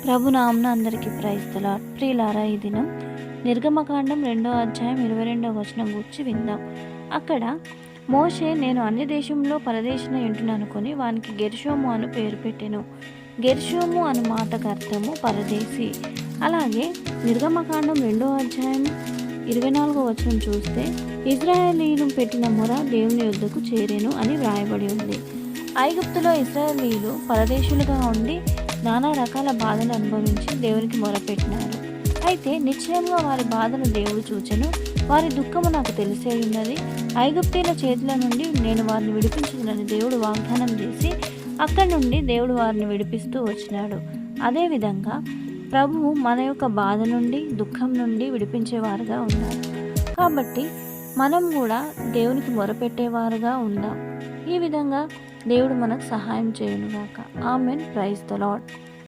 ప్రభు నామమున అందరికీ praise the lord. ప్రియులారా, ఈ దినం నిర్గమకాండం 2వ అధ్యాయం 22వ వచనం గురించి విందాం. అక్కడ మోషే, నేను అన్య దేశంలో పరదేశిని ఉంటుననుకొని వానికి గెర్షోము అను పేరు పెట్టెను. గెర్షోము అను మాటకు అర్థము పరదేశి. అలాగే నిర్గమకాండం 2వ అధ్యాయం 24వ వచనం చూస్తే, ఇజ్రాయేలీయులు పెట్టిన మొర దేవుని యొద్దకు చేరెను అని వ్రాయబడి ఉంది. ఐగుప్తులో ఇశ్రాయేలీయులు పరదేశులుగా ఉండి నానా రకాల బాధలు అనుభవించి దేవునికి మొరపెట్టినారు. అయితే నిశ్చయంగా వారి బాధను దేవుడు చూచెను. వారి దుఃఖము నాకు తెలిసే ఉన్నది. ఐగుప్తీయుల చేతుల నుండి నేను వారిని విడిపించునని దేవుడు వాగ్దానం చేసి అక్కడి నుండి దేవుడు వారిని విడిపిస్తూ వచ్చినాడు. అదేవిధంగా ప్రభువు మన యొక్క బాధ నుండి, దుఃఖం నుండి విడిపించేవారుగా ఉన్నారు. కాబట్టి మనం కూడా దేవునికి మొరపెట్టేవారుగా ఉందాం. ఈ విధంగా దేవుడు మనకు సహాయం చేయునుగాక. ఆమెన్. Praise the lord.